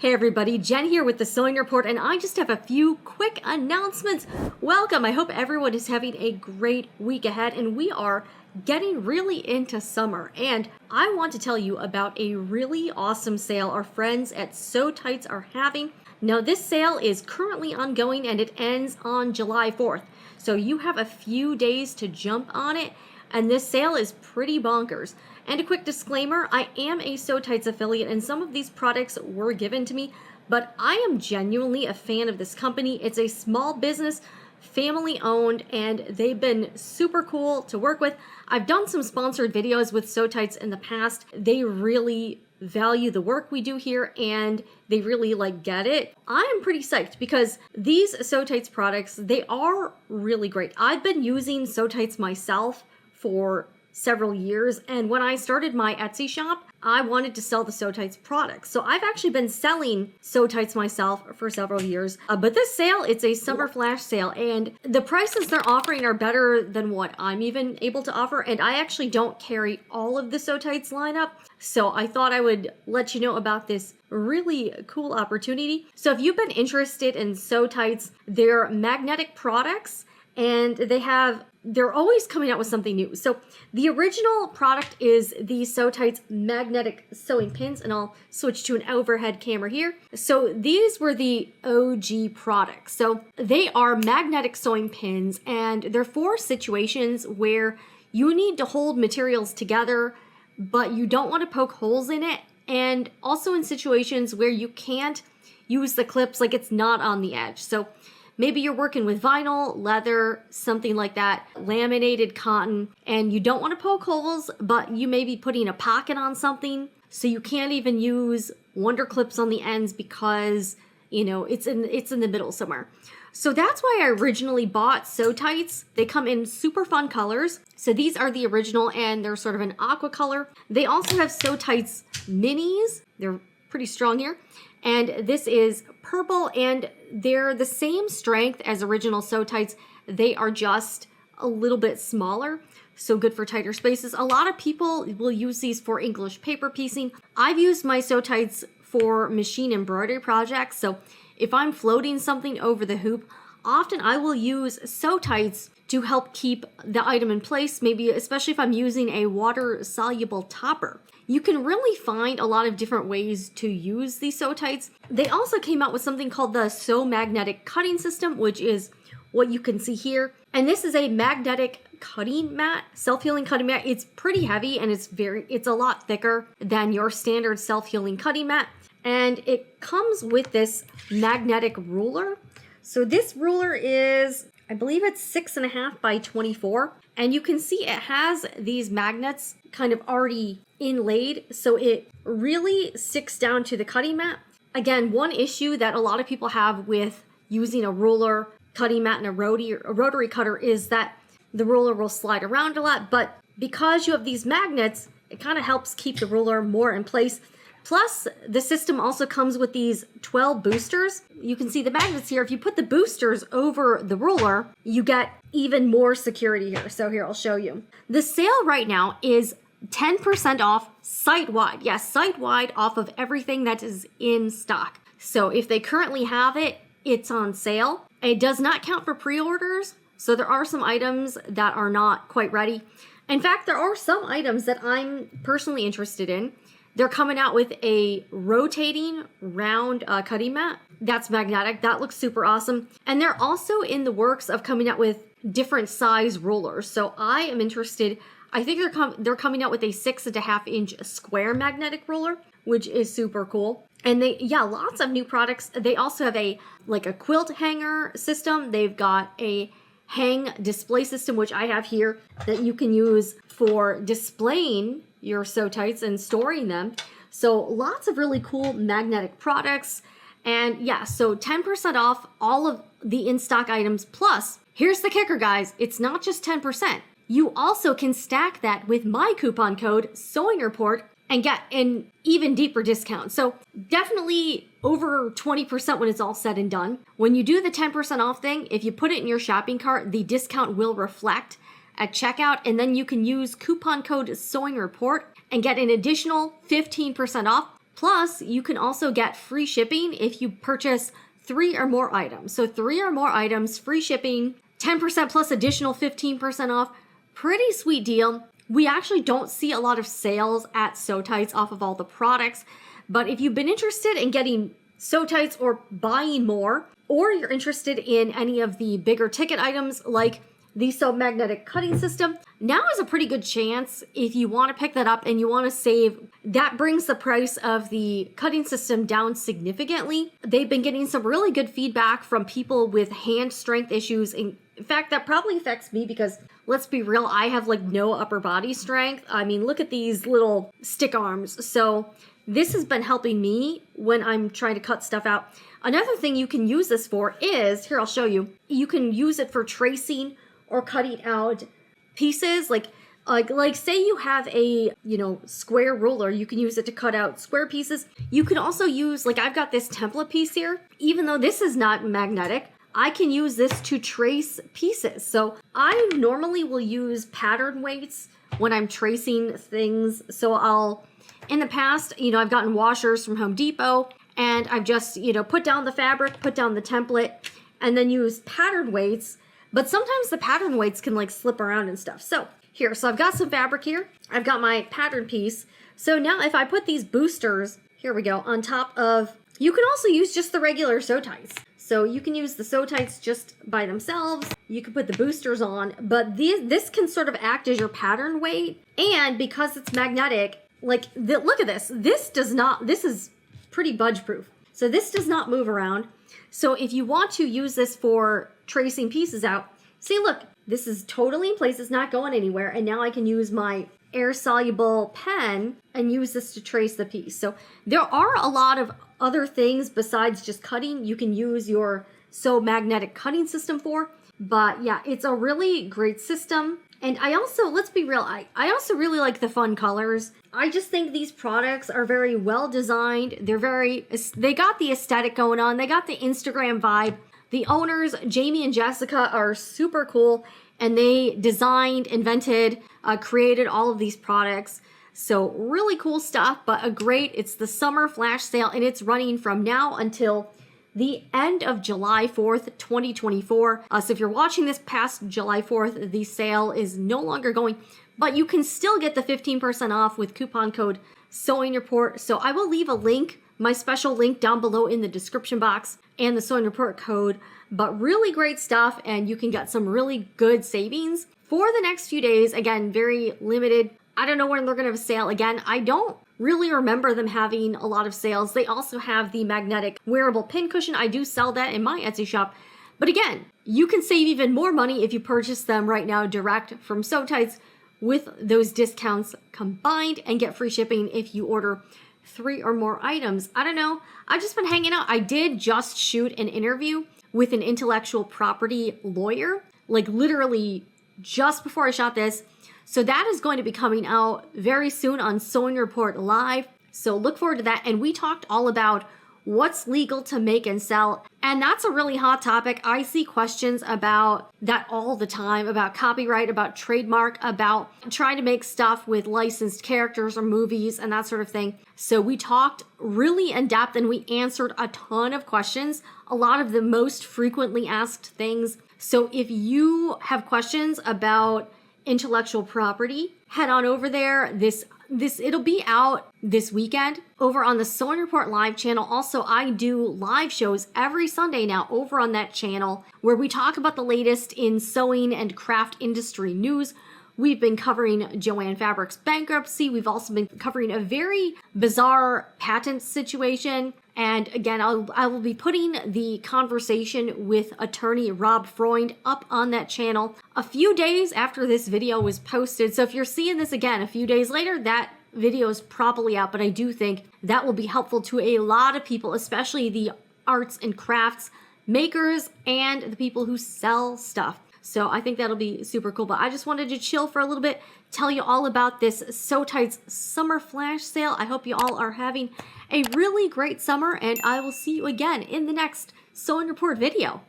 Hey everybody, Jen here with the Sewing Report, and I just have a few quick announcements. Welcome! I hope everyone is having a great week ahead, and we are getting really into summer. And I want to tell you about a really awesome sale our friends at Sew Tights are having. Now, this sale is currently ongoing and it ends on July 4th. So you have a few days to jump on it, and this sale is pretty bonkers. And a quick disclaimer, I am a Sew Tights affiliate and some of these products were given to me, but I am genuinely a fan of this company. It's a small business, family owned, and they've been super cool to work with. I've done some sponsored videos with Sew Tights in the past. They really value the work we do here and they really get it. I am pretty psyched because these Sew Tights products, they are really great. I've been using Sew Tights myself for several years, and when I started my Etsy shop, I wanted to sell the Sew Tights products. So I've actually been selling Sew Tights myself for several years. But this sale, it's a summer flash sale, and the prices they're offering are better than what I'm even able to offer. And I actually don't carry all of the Sew Tights lineup, so I thought I would let you know about this really cool opportunity. So if you've been interested in Sew Tights, they're magnetic products, and they're always coming out with something new. So the original product is the Sew Tights magnetic sewing pins, and I'll switch to an overhead camera here. So these were the OG products. So they are magnetic sewing pins, and they're for situations where you need to hold materials together, but you don't want to poke holes in it, and also in situations where you can't use the clips, it's not on the edge. So maybe you're working with vinyl, leather, something like that, laminated cotton, and you don't want to poke holes, but you may be putting a pocket on something, so you can't even use wonder clips on the ends because, it's in the middle somewhere. So that's why I originally bought Sew Tights. They come in super fun colors. So these are the original, and they're sort of an aqua color. They also have Sew Tights minis. They're pretty strong here. And this is purple, and they're the same strength as original Sew Tights. They are just a little bit smaller, so good for tighter spaces. A lot of people will use these for English paper piecing. I've used my Sew Tights for machine embroidery projects, so if I'm floating something over the hoop, often I will use Sew Tights to help keep the item in place, maybe especially if I'm using a water-soluble topper. You can really find a lot of different ways to use these Sew Tights. They also came out with something called the Sew Magnetic Cutting System, which is what you can see here. And this is a magnetic cutting mat, self-healing cutting mat. It's pretty heavy and it's a lot thicker than your standard self-healing cutting mat. And it comes with this magnetic ruler. So this ruler is, I believe it's 6.5 by 24. And you can see it has these magnets kind of already inlaid, so it really sticks down to the cutting mat. Again, one issue that a lot of people have with using a ruler, cutting mat, and a rotary cutter is that the ruler will slide around a lot, but because you have these magnets, it kind of helps keep the ruler more in place. Plus, the system also comes with these 12 boosters. You can see the magnets here. If you put the boosters over the ruler, you get even more security here. So here, I'll show you. The sale right now is 10% off site-wide. Yes, site-wide off of everything that is in stock. So if they currently have it, it's on sale. It does not count for pre-orders, so there are some items that are not quite ready. In fact, there are some items that I'm personally interested in. They're coming out with a rotating round cutting mat that's magnetic. That looks super awesome. And they're also in the works of coming out with different size rulers. So I am interested. I think they're coming out with a 6.5 inch square magnetic ruler, which is super cool. And lots of new products. They also have a quilt hanger system. They've got a hang display system, which I have here, that you can use for displaying your Sew Tights and storing them. So lots of really cool magnetic products. And so 10% off all of the in-stock items. Plus, here's the kicker, guys. It's not just 10%. You also can stack that with my coupon code Sewing Report and get an even deeper discount. So definitely over 20% when it's all said and done. When you do the 10% off thing, if you put it in your shopping cart, the discount will reflect at checkout, and then you can use coupon code Sewing Report and get an additional 15% off Plus, you can also get free shipping if you purchase 3 or more items. So 3 or more items, free shipping, 10% plus additional 15% off. Pretty sweet deal. We actually don't see a lot of sales at Sew Tights off of all the products, but if you've been interested in getting Sew Tights or buying more, or you're interested in any of the bigger ticket items like the Sew Magnetic Cutting System, now is a pretty good chance if you want to pick that up and you want to save. That brings the price of the cutting system down significantly. They've been getting some really good feedback from people with hand strength issues. In fact, that probably affects me because, let's be real, I have like no upper body strength. I mean, look at these little stick arms. So this has been helping me when I'm trying to cut stuff out. Another thing you can use this for is, here, I'll show you. You can use it for tracing or cutting out pieces. Like say you have a, square ruler, you can use it to cut out square pieces. You can also use, like I've got this template piece here. Even though this is not magnetic, I can use this to trace pieces. So I normally will use pattern weights when I'm tracing things. So in the past, I've gotten washers from Home Depot and I've just, put down the fabric, put down the template, and then use pattern weights. But sometimes the pattern weights can like slip around and stuff. So I've got some fabric here. I've got my pattern piece. So now if I put these boosters, here we go, on top of, you can also use just the regular Sew Tights. So you can use the Sew Tights just by themselves. You can put the boosters on, but this can sort of act as your pattern weight. And because it's magnetic, look at this. This is pretty budge proof. So this does not move around. So if you want to use this for tracing pieces out, see, look, this is totally in place. It's not going anywhere. And now I can use my air-soluble pen and use this to trace the piece. So there are a lot of other things besides just cutting you can use your Sew Magnetic Cutting System for. But yeah, it's a really great system. And I also, let's be real, I also really like the fun colors. I just think these products are very well designed. They got the aesthetic going on. They got the Instagram vibe. The owners, Jamie and Jessica, are super cool. And they designed, invented, created all of these products. So really cool stuff, but it's the summer flash sale and it's running from now until the end of July 4th, 2024. So if you're watching this past July 4th, the sale is no longer going, but you can still get the 15% off with coupon code Sewing Report. So I will leave a link, my special link down below in the description box and the Sewing Report code, but really great stuff. And you can get some really good savings for the next few days. Again, very limited. I don't know when they're going to have a sale again. I don't really remember them having a lot of sales. They also have the magnetic wearable pin cushion. I do sell that in my Etsy shop. But again, you can save even more money if you purchase them right now direct from Sew Tights with those discounts combined and get free shipping if you order 3 or more items. I don't know. I've just been hanging out. I did just shoot an interview with an intellectual property lawyer, like literally just before I shot this. So that is going to be coming out very soon on Sewing Report Live. So look forward to that. And we talked all about what's legal to make and sell. And that's a really hot topic. I see questions about that all the time, about copyright, about trademark, about trying to make stuff with licensed characters or movies and that sort of thing. So we talked really in depth and we answered a ton of questions, a lot of the most frequently asked things. So if you have questions about intellectual property, head on over there. It'll be out this weekend over on the Sewing Report Live channel. Also, I do live shows every Sunday now over on that channel where we talk about the latest in sewing and craft industry news. We've been covering Jo-Ann Fabric's bankruptcy. We've also been covering a very bizarre patent situation. And again, I will be putting the conversation with attorney Rob Freund up on that channel a few days after this video was posted. So if you're seeing this again a few days later, that video is probably out. But I do think that will be helpful to a lot of people, especially the arts and crafts makers and the people who sell stuff. So I think that'll be super cool. But I just wanted to chill for a little bit, tell you all about this Sew Tights summer flash sale. I hope you all are having a really great summer, and I will see you again in the next Sewing Report video.